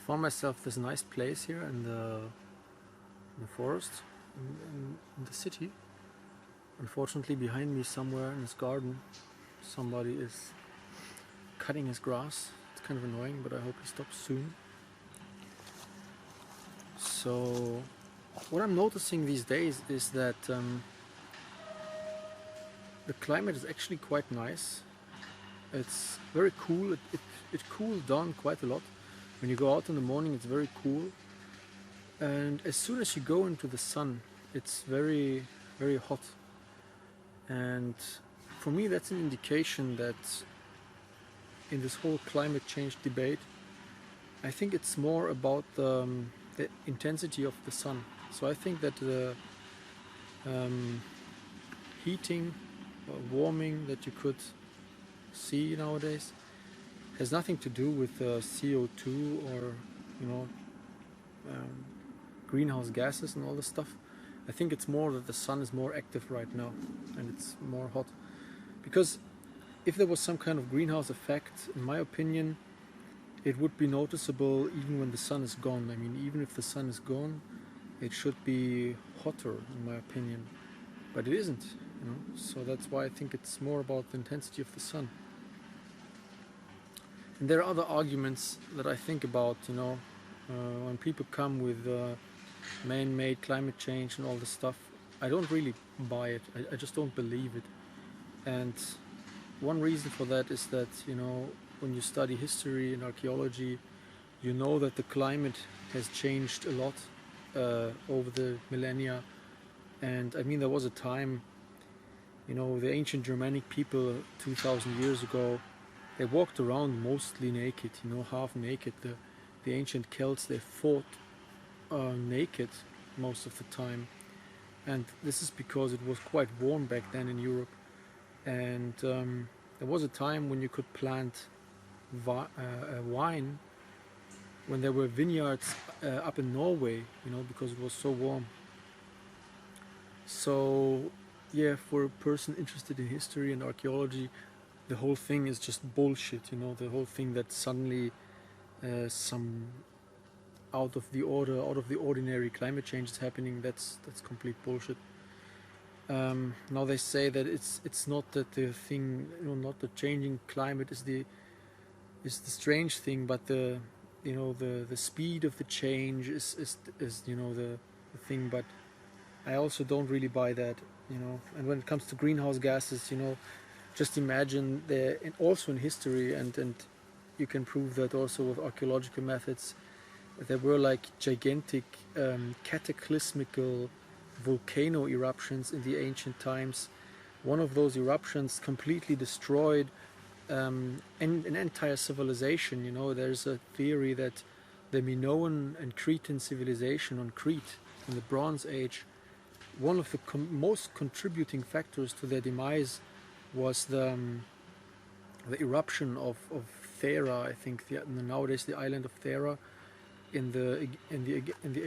found myself this nice place here in the forest, in the city. Unfortunately, behind me somewhere in this garden, somebody is cutting his grass. It's kind of annoying, but I hope he stops soon. So, what I'm noticing these days is that the climate is actually quite nice. It's very cool. It cools down quite a lot. When you go out in the morning, it's very cool. And as soon as you go into the sun, it's very, very hot. And for me, that's an indication that in this whole climate change debate, I think it's more about the intensity of the sun. So I think that the heating or warming that you could see nowadays has nothing to do with CO2 or greenhouse gases and all this stuff. I think it's more that the sun is more active right now and it's more hot. Because if there was some kind of greenhouse effect, in my opinion, it would be noticeable even when the sun is gone. I mean, even if the sun is gone, it should be hotter, in my opinion. But it isn't, So that's why I think it's more about the intensity of the sun. And there are other arguments that I think about, when people come with man-made climate change and all this stuff. I don't really buy it. I just don't believe it. And one reason for that is that, when you study history and archaeology, you know that the climate has changed a lot over the millennia. And I mean, there was a time, the ancient Germanic people 2000 years ago, they walked around mostly naked, half naked. The ancient Celts, they fought naked most of the time. And this is because it was quite warm back then in Europe. And there was a time when you could plant wine, when there were vineyards up in Norway, because it was so warm. So, yeah, for a person interested in history and archaeology, the whole thing is just bullshit, the whole thing that suddenly some out of the ordinary climate change is happening, that's complete bullshit. Now they say that it's not that the thing, not the changing climate is the strange thing, but the speed of the change is the thing. But I also don't really buy that, And when it comes to greenhouse gases, just imagine and also in history, and you can prove that also with archaeological methods, there were like gigantic cataclysmical volcano eruptions in the ancient times. One of those eruptions completely destroyed an entire civilization. There's a theory that the Minoan and Cretan civilization on Crete in the Bronze Age, one of the most contributing factors to their demise was the eruption of Thera. I think nowadays the island of Thera in the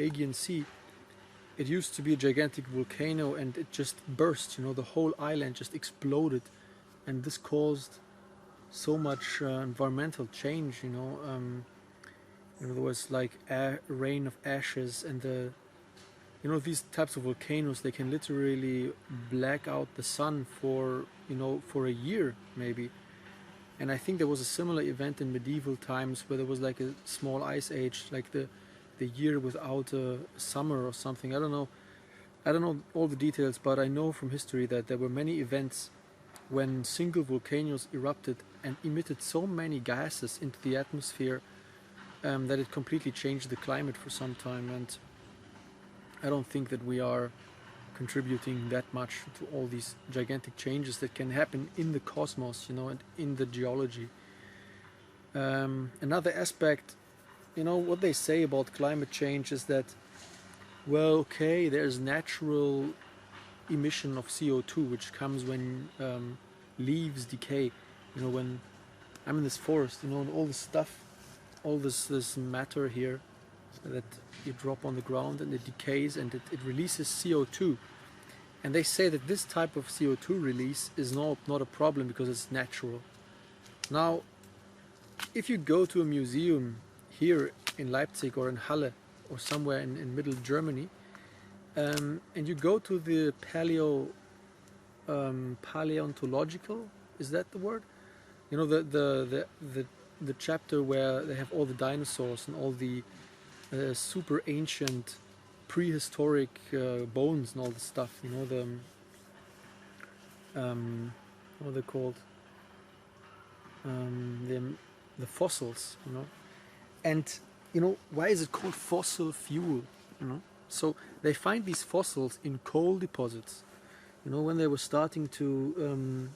Aegean Sea. It used to be a gigantic volcano, and it just burst. The whole island just exploded, and this caused so much environmental change. There was like rain of ashes, and these types of volcanoes, they can literally black out the sun for a year maybe. And I think there was a similar event in medieval times where there was like a small ice age, like the year without a summer or something. I don't know all the details, but I know from history that there were many events when single volcanoes erupted and emitted so many gases into the atmosphere that it completely changed the climate for some time. And I don't think that we are contributing that much to all these gigantic changes that can happen in the cosmos, and in the geology. Another aspect, what they say about climate change is that, well, okay, there's natural emission of CO2, which comes when leaves decay. When I'm in this forest, and all this stuff, all this matter here that you drop on the ground and it decays and it releases CO2. And they say that this type of CO2 release is not a problem because it's natural. Now, if you go to a museum here Leipzig or in Halle or somewhere in middle Germany, and you go to the paleontological, is that the word? You know, the chapter where they have all the dinosaurs and all the super ancient prehistoric bones and all the stuff, you know, the what are they called, the fossils, you know. And you know, why is it called fossil fuel, you know? So they find these fossils in coal deposits, you know, when they were starting to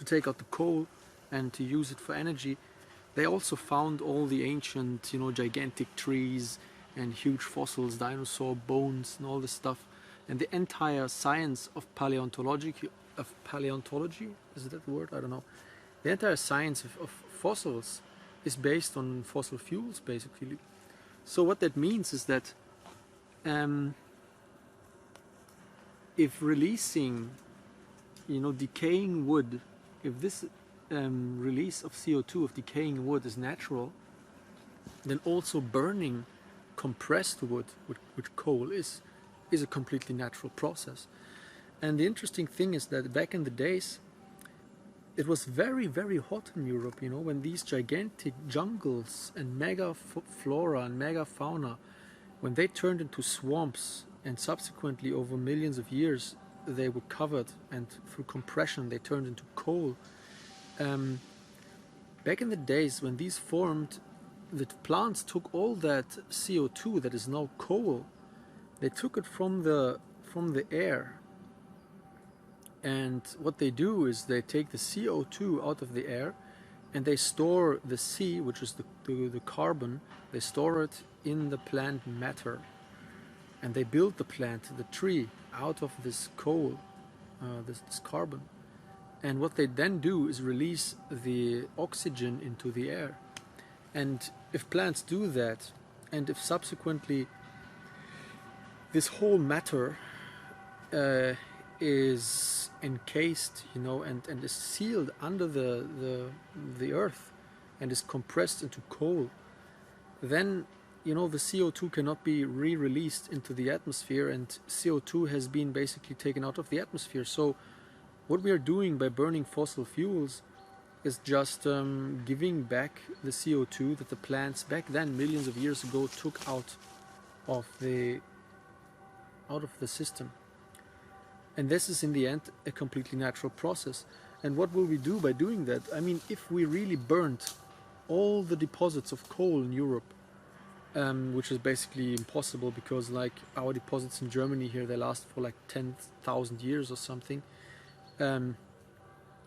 take out the coal and to use it for energy. They also found all the ancient, you know, gigantic trees and huge fossils, dinosaur bones and all this stuff. And the entire science of paleontology, is that the word? I don't know. The entire science of fossils is based on fossil fuels, basically. So what that means is that if releasing, you know, decaying wood, if this release of CO2 of decaying wood is natural, then also burning compressed wood, which coal is a completely natural process. And the interesting thing is that back in the days, it was very, very hot in Europe, you know, when these gigantic jungles and mega flora and mega fauna, when they turned into swamps, and subsequently over millions of years they were covered, and through compression they turned into coal. Back in the days when these formed, the plants took all that CO2 that is now coal, they took it from the air. And what they do is they take the CO2 out of the air and they store the C, which is the carbon, they store it in the plant matter. And they build the plant, the tree, out of this coal, this carbon. And what they then do is release the oxygen into the air. And if plants do that, and if subsequently this whole matter is encased, you know, and is sealed under the earth and is compressed into coal, then, you know, the CO2 cannot be re-released into the atmosphere, and CO2 has been basically taken out of the atmosphere. So what we are doing by burning fossil fuels is just giving back the CO2 that the plants back then, millions of years ago, took out of the system. And this is in the end a completely natural process. And what will we do by doing that? I mean, if we really burnt all the deposits of coal in Europe, which is basically impossible because, like, our deposits in Germany here, they last for like 10,000 years or something.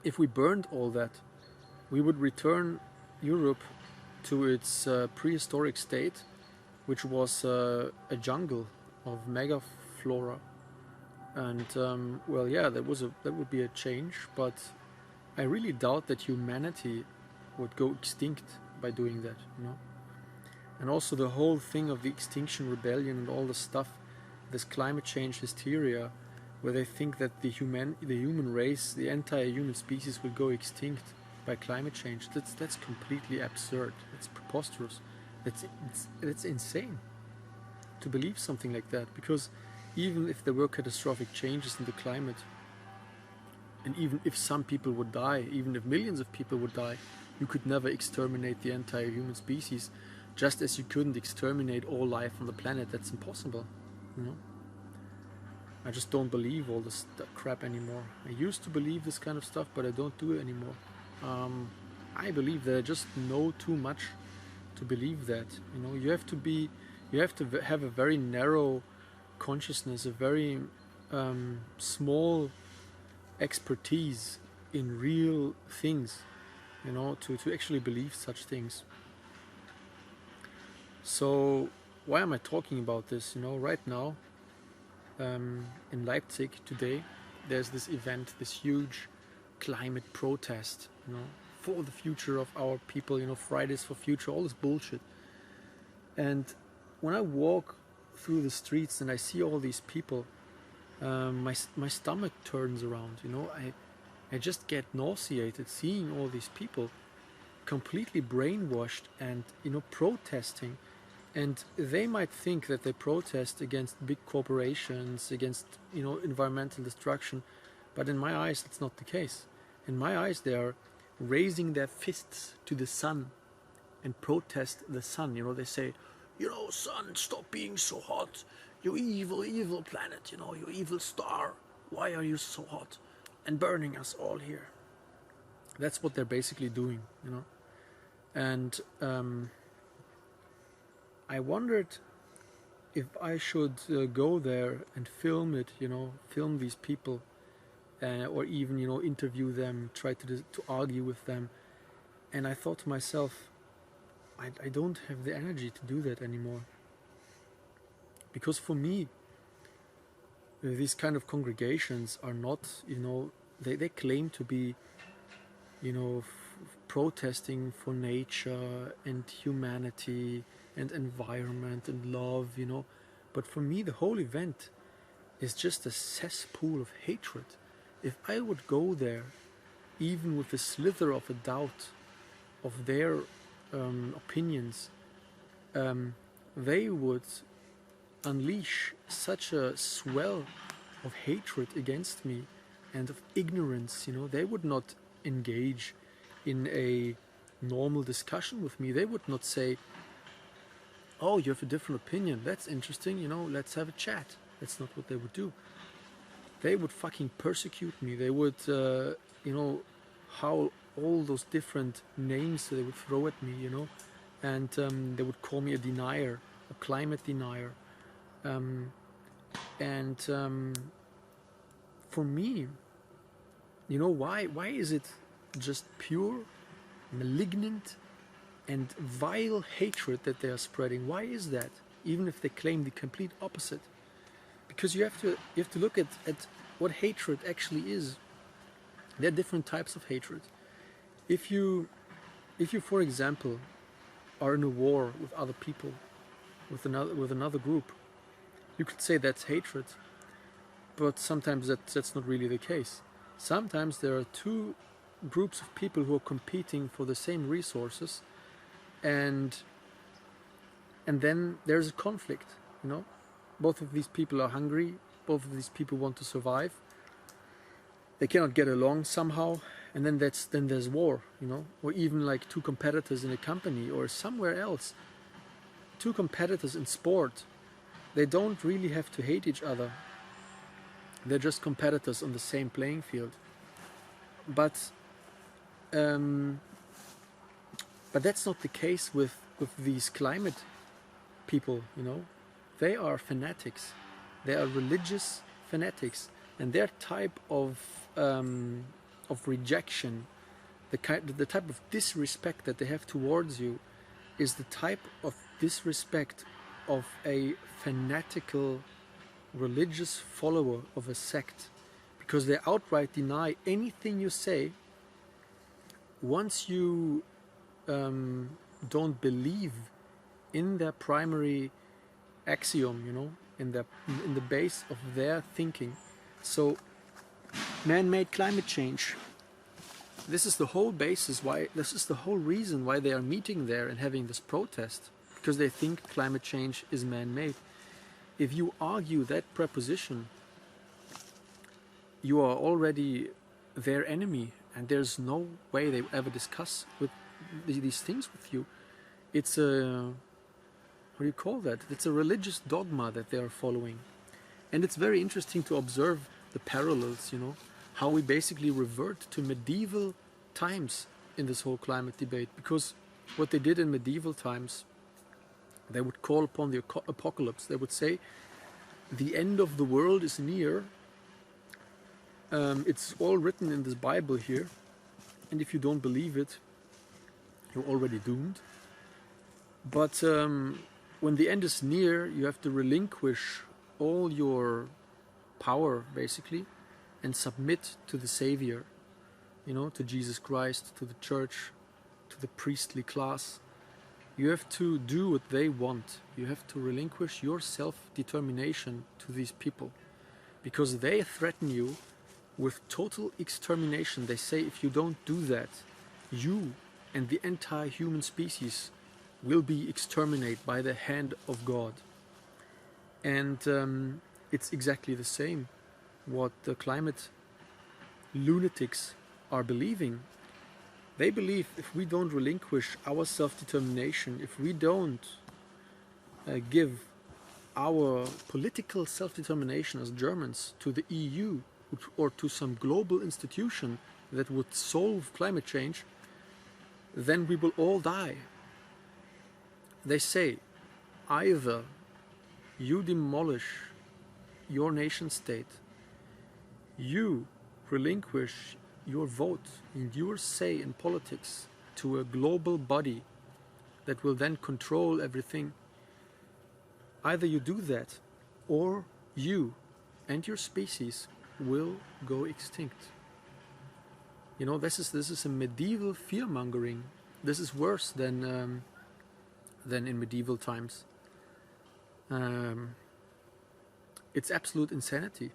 If we burned all that, we would return Europe to its prehistoric state, which was a jungle of mega flora. And well, yeah, that would be a change, but I really doubt that humanity would go extinct by doing that, you know. And also the whole thing of the Extinction Rebellion and all the stuff, this climate change hysteria, where they think that the human race, the entire human species, will go extinct by climate change. That's completely absurd. It's preposterous. That's insane to believe something like that, because even if there were catastrophic changes in the climate, and even if some people would die, even if millions of people would die, you could never exterminate the entire human species, just as you couldn't exterminate all life on the planet. That's impossible, you know. I just don't believe all this crap anymore. I used to believe this kind of stuff, but I don't do it anymore. I believe that I just know too much to believe that. You know, you have to have a very narrow consciousness, a very small expertise in real things, you know, to actually believe such things. So why am I talking about this? You know, right now in Leipzig today, there's this event, this huge climate protest, you know, for the future of our people, you know, Fridays for Future, all this bullshit. And when I walk through the streets and I see all these people, my stomach turns around, you know. I just get nauseated seeing all these people completely brainwashed and, you know, protesting And they might think that they protest against big corporations, against, you know, environmental destruction, but in my eyes it's not the case. In my eyes they are raising their fists to the sun and protest the sun. You know, they say, you know, sun, stop being so hot. You evil, evil planet, you know, you evil star. Why are you so hot and burning us all here? That's what they're basically doing, you know. And I wondered if I should go there and film it, you know, film these people, or even, you know, interview them, try to argue with them. And I thought to myself, I don't have the energy to do that anymore. Because for me, these kind of congregations are not, you know, they claim to be, you know, protesting for nature and humanity and environment and love, you know. But for me, the whole event is just a cesspool of hatred. If I would go there, even with a slither of a doubt of their opinions, they would unleash such a swell of hatred against me and of ignorance, you know. They would not engage in a normal discussion with me. They would not say, oh, you have a different opinion, that's interesting, you know, let's have a chat. That's not what they would do. They would fucking persecute me. They would, you know, howl all those different names they would throw at me, you know, and they would call me a denier, a climate denier. For me, you know, why is it just pure, malignant and vile hatred that they are spreading? Why is that? Even if they claim the complete opposite. Because you have to look at what hatred actually is. There are different types of hatred. If you for example are in a war with other people, with another group, you could say that's hatred. But sometimes that's not really the case. Sometimes there are two groups of people who are competing for the same resources, and then there's a conflict, you know. Both of these people are hungry, both of these people want to survive. They cannot get along somehow, and then there's war, you know. Or even like two competitors in a company or somewhere else. Two competitors in sport, they don't really have to hate each other. They're just competitors on the same playing field. But that's not the case with these climate people, you know. They are fanatics. They are religious fanatics, and their type of rejection, the type of disrespect that they have towards you, is the type of disrespect of a fanatical religious follower of a sect, because they outright deny anything you say. Once you don't believe in their primary axiom, you know, in the base of their thinking. So man-made climate change, this is the whole basis why, this is the whole reason why they are meeting there and having this protest, because they think climate change is man-made. If you argue that preposition, you are already their enemy, and there's no way they ever discuss with these things with you. It's a, what do you call that? It's a religious dogma that they are following. And it's very interesting to observe the parallels, you know, how we basically revert to medieval times in this whole climate debate. Because what they did in medieval times, they would call upon the apocalypse. They would say, the end of the world is near. It's all written in this Bible here. And if you don't believe it, you're already doomed. But when the end is near, you have to relinquish all your power, basically, and submit to the Savior, you know, to Jesus Christ, to the church, to the priestly class. You have to do what they want. You have to relinquish your self-determination to these people, because they threaten you with total extermination. They say if you don't do that, you and the entire human species will be exterminated by the hand of God. And it's exactly the same what the climate lunatics are believing. They believe if we don't relinquish our self-determination, if we don't give our political self-determination as Germans to the EU or to some global institution that would solve climate change, then we will all die. They say either you demolish your nation state, you relinquish your vote and your say in politics to a global body that will then control everything. Either you do that, or you and your species will go extinct. You know, this is a medieval fear-mongering. This is worse than in medieval times. It's absolute insanity,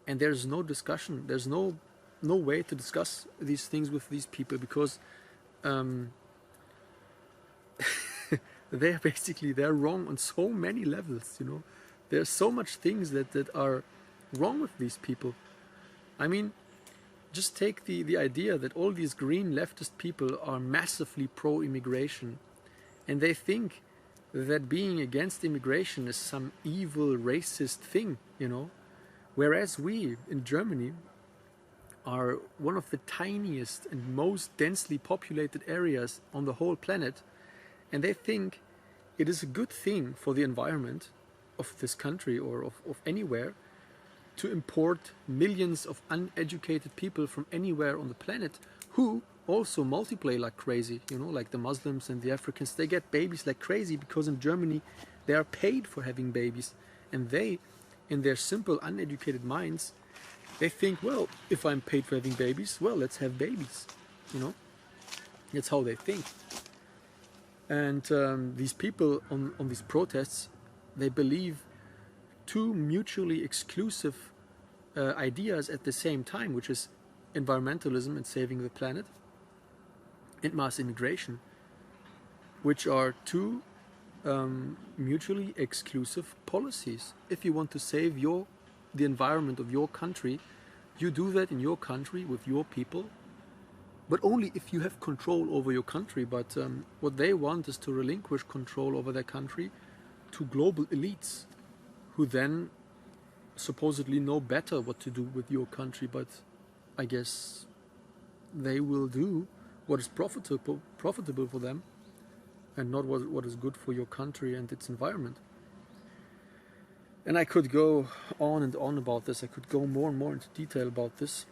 and there's no discussion. There's no way to discuss these things with these people, because they're wrong on so many levels. You know, there's so much things that are wrong with these people. I mean, just take the idea that all these green leftist people are massively pro-immigration, and they think that being against immigration is some evil racist thing, you know, whereas we in Germany are one of the tiniest and most densely populated areas on the whole planet, and they think it is a good thing for the environment of this country or of anywhere to import millions of uneducated people from anywhere on the planet who also multiply like crazy, you know, like the Muslims and the Africans. They get babies like crazy because in Germany they are paid for having babies, and they, in their simple uneducated minds, they think, well, if I'm paid for having babies, well, let's have babies, you know. That's how they think. And these people on these protests, they believe two mutually exclusive ideas at the same time, which is environmentalism and saving the planet, and mass immigration, which are two mutually exclusive policies. If you want to save the environment of your country, you do that in your country with your people, but only if you have control over your country. But what they want is to relinquish control over their country to global elites, who then supposedly know better what to do with your country. But I guess they will do what is profitable for them, and not what is good for your country and its environment. And I could go on and on about this. I could go more and more into detail about this,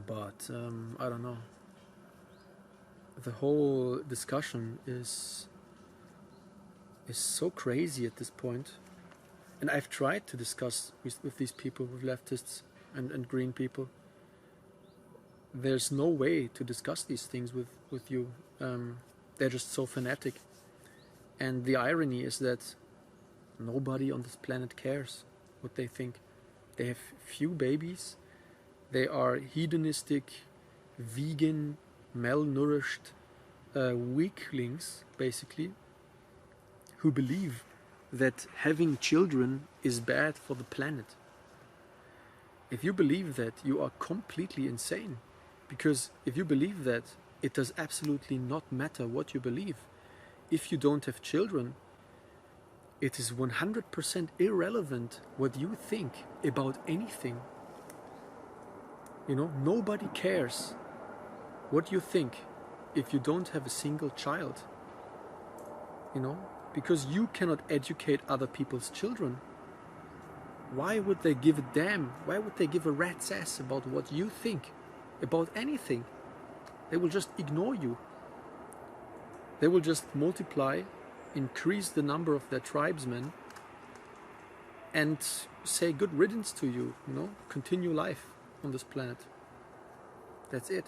but I don't know. The whole discussion is so crazy at this point. And I've tried to discuss with these people, with leftists and green people. There's no way to discuss these things with you. They're just so fanatic. And the irony is that nobody on this planet cares what they think. They have few babies. They are hedonistic, vegan, malnourished weaklings, basically, who believe that having children is bad for the planet. If you believe that, you are completely insane. Because if you believe that, it does absolutely not matter what you believe. If you don't have children, it is 100% irrelevant what you think about anything. You know, nobody cares what you think if you don't have a single child. You know, because you cannot educate other people's children. Why would they give a damn? Why would they give a rat's ass about what you think about anything? They will just ignore you. They will just multiply, increase the number of their tribesmen, and say good riddance to you, you know, continue life on this planet. That's it.